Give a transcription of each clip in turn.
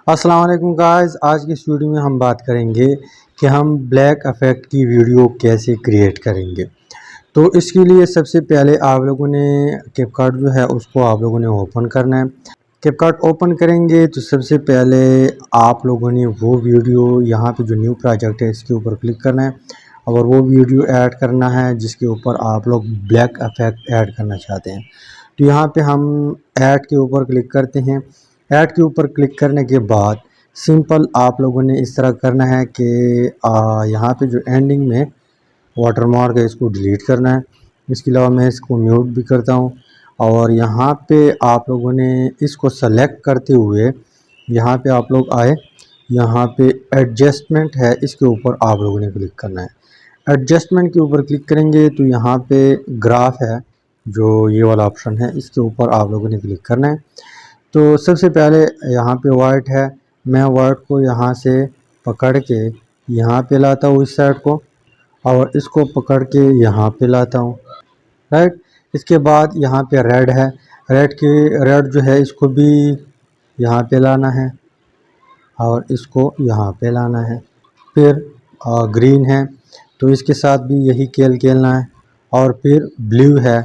अस्सलाम वालेकुम गाइस। आज की इस वीडियो में हम बात करेंगे कि हम ब्लैक इफ़ेक्ट की वीडियो कैसे क्रिएट करेंगे। तो इसके लिए सबसे पहले आप लोगों ने कैपकट जो है उसको आप लोगों ने ओपन करना है। कैपकट ओपन करेंगे तो सबसे पहले आप लोगों ने वो वीडियो यहाँ पे जो न्यू प्रोजेक्ट है इसके ऊपर क्लिक करना है और वो वीडियो ऐड करना है जिसके ऊपर आप लोग ब्लैक इफ़ेक्ट ऐड करना चाहते हैं। तो यहाँ पे हम ऐड के ऊपर क्लिक करते हैं। ऐड के ऊपर क्लिक करने के बाद सिंपल आप लोगों ने इस तरह करना है कि यहाँ पे जो एंडिंग में वाटरमार्क है इसको डिलीट करना है। इसके अलावा मैं इसको म्यूट भी करता हूँ और यहाँ पे आप लोगों ने इसको सेलेक्ट करते हुए यहाँ पे आप लोग आए, यहाँ पे एडजस्टमेंट है इसके ऊपर आप लोगों ने क्लिक करना है। एडजस्टमेंट के ऊपर क्लिक करेंगे तो यहाँ पे ग्राफ है जो ये वाला ऑप्शन है, इसके ऊपर आप लोगों ने क्लिक करना है। तो सबसे पहले यहाँ पे वाइट है, मैं वाइट को यहाँ से पकड़ के यहाँ पे लाता हूँ इस साइड को और इसको पकड़ के यहाँ पे लाता हूँ, राइट। इसके बाद यहाँ पे रेड है, रेड जो है इसको भी यहाँ पे लाना है और इसको यहाँ पे लाना है। फिर ग्रीन है तो इसके साथ भी यही खेल खेलना है और फिर ब्लू है,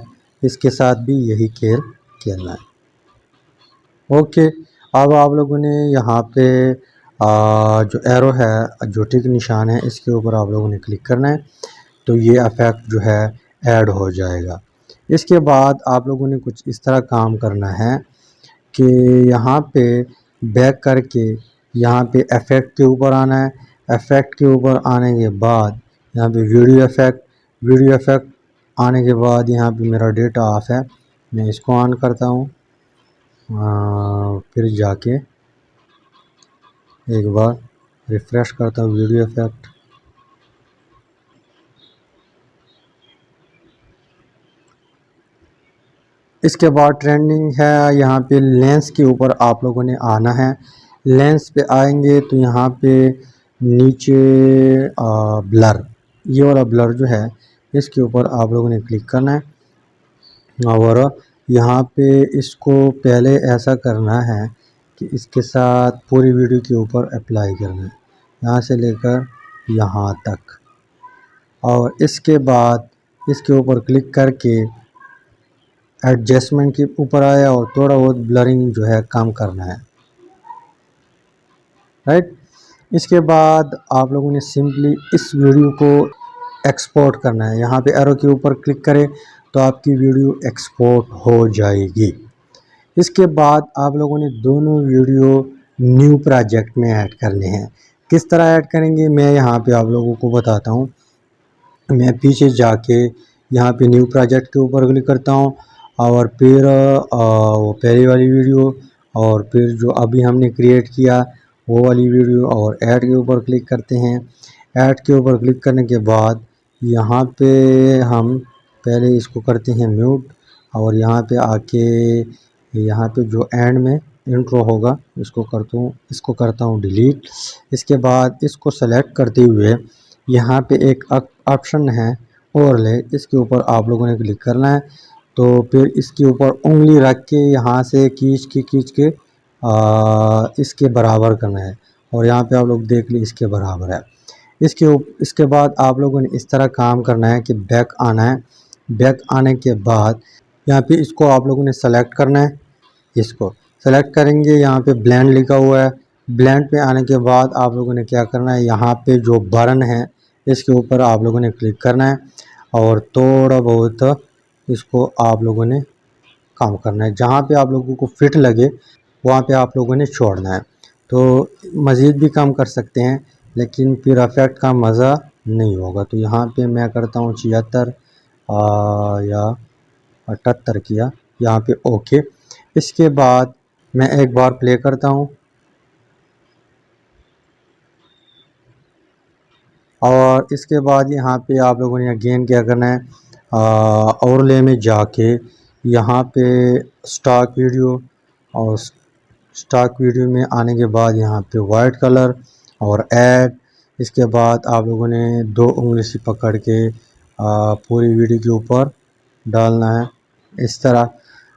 इसके साथ भी यही खेल खेलना है। ओके, अब आप लोगों ने यहाँ पे जो एरो है, जो टिक निशान है, इसके ऊपर आप लोगों ने क्लिक करना है तो ये इफ़ेक्ट जो है ऐड हो जाएगा। इसके बाद आप लोगों ने कुछ इस तरह काम करना है कि यहाँ पे बैक करके यहाँ पे इफ़ेक्ट के ऊपर आना है। इफ़ेक्ट के ऊपर आने के बाद यहाँ पे वीडियो इफ़ेक्ट आने के बाद यहाँ पे मेरा डेटा ऑफ है, मैं इसको ऑन करता हूँ। फिर जाके एक बार रिफ़्रेश करता हूँ वीडियो इफ़ेक्ट। इसके बाद ट्रेंडिंग है, यहाँ पे लेंस के ऊपर आप लोगों ने आना है। लेंस पे आएंगे तो यहाँ पे नीचे ब्लर, ये वाला ब्लर जो है इसके ऊपर आप लोगों ने क्लिक करना है और यहाँ पे इसको पहले ऐसा करना है कि इसके साथ पूरी वीडियो के ऊपर अप्लाई करना है, यहाँ से लेकर यहाँ तक। और इसके बाद इसके ऊपर क्लिक करके एडजस्टमेंट के ऊपर आया और थोड़ा बहुत ब्लरिंग जो है कम करना है, राइट। इसके बाद आप लोगों ने सिंपली इस वीडियो को एक्सपोर्ट करना है। यहाँ पे एरो के ऊपर क्लिक करें तो आपकी वीडियो एक्सपोर्ट हो जाएगी। इसके बाद आप लोगों ने दोनों वीडियो न्यू प्रोजेक्ट में ऐड करने हैं। किस तरह ऐड करेंगे मैं यहाँ पे आप लोगों को बताता हूँ। मैं पीछे जाके यहाँ पे न्यू प्रोजेक्ट के ऊपर क्लिक करता हूँ और फिर वो पहली वाली वीडियो और फिर जो अभी हमने क्रिएट किया वो वाली वीडियो और ऐड के ऊपर क्लिक करते हैं। ऐड के ऊपर क्लिक करने के बाद यहाँ पे हम पहले इसको करते हैं म्यूट और यहाँ पे आके यहाँ पे जो एंड में इंट्रो होगा इसको करता हूँ डिलीट। इसके बाद इसको सेलेक्ट करते हुए यहाँ पे एक ऑप्शन है ओवरले, इसके ऊपर आप लोगों ने क्लिक करना है। तो फिर इसके ऊपर उंगली रख के यहाँ से खींच के इसके बराबर करना है और यहाँ पे आप लोग देख लीजिए इसके बराबर है। इसके बाद आप लोगों ने इस तरह काम करना है कि बैक आना है। बैक आने के बाद यहाँ पे इसको आप लोगों ने सेलेक्ट करना है। इसको सेलेक्ट करेंगे, यहाँ पे ब्लेंड लिखा हुआ है, ब्लेंड पे आने के बाद आप लोगों ने क्या करना है, यहाँ पे जो बर्न है इसके ऊपर आप लोगों ने क्लिक करना है और थोड़ा बहुत इसको आप लोगों ने काम करना है। जहाँ पे आप लोगों को फिट लगे वहाँ पे आप लोगों ने छोड़ना है। तो मज़ीद भी कम कर सकते हैं लेकिन फिर इफ़ेक्ट का मज़ा नहीं होगा। तो यहाँ पे मैं करता हूँ 76 या 78 किया, यहाँ पे ओके। इसके बाद मैं एक बार प्ले करता हूँ और इसके बाद यहाँ पे आप लोगों ने अगेन क्या करना है, ओवरले में जाके यहाँ पे स्टॉक वीडियो और स्टॉक वीडियो में आने के बाद यहाँ पे वाइट कलर और ऐड। इसके बाद आप लोगों ने दो उंगली से पकड़ के पूरी वीडियो के ऊपर डालना है इस तरह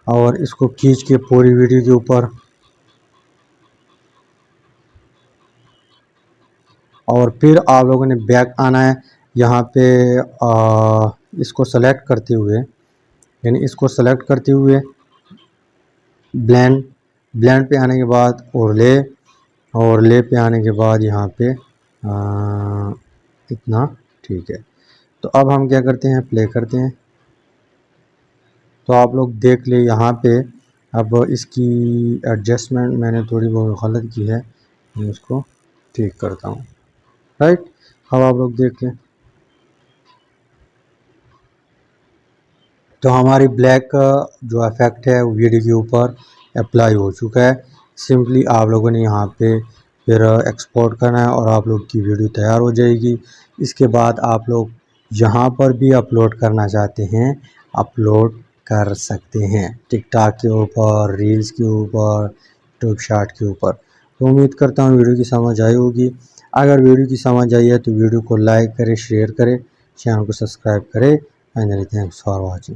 और इसको खींच के पूरी वीडियो के ऊपर और फिर आप लोगों ने बैक आना है। यहाँ पे इसको सेलेक्ट करते हुए, यानी इसको सेलेक्ट करते हुए ब्लेंड पे आने के बाद ओवरले पे आने के बाद यहाँ पे इतना ठीक है। तो अब हम क्या करते हैं, प्ले करते हैं। तो आप लोग देख ले यहाँ पे अब इसकी एडजस्टमेंट मैंने थोड़ी बहुत गलत की है, मैं इसको ठीक करता हूँ। राइट, अब आप लोग देख लें तो हमारी ब्लैक जो इफेक्ट है वो वीडियो के ऊपर अप्लाई हो चुका है। सिंपली आप लोगों ने यहाँ पे फिर एक्सपोर्ट करना है और आप लोग की वीडियो तैयार हो जाएगी। इसके बाद आप लोग जहाँ पर भी अपलोड करना चाहते हैं अपलोड कर सकते हैं, टिकटॉक के ऊपर, रील्स के ऊपर, यूट्यूब शॉर्ट के ऊपर। तो उम्मीद करता हूँ वीडियो की समझ आई होगी। अगर वीडियो की समझ आई है तो वीडियो को लाइक करें, शेयर करें, चैनल को सब्सक्राइब करें। Finally thanks for watching.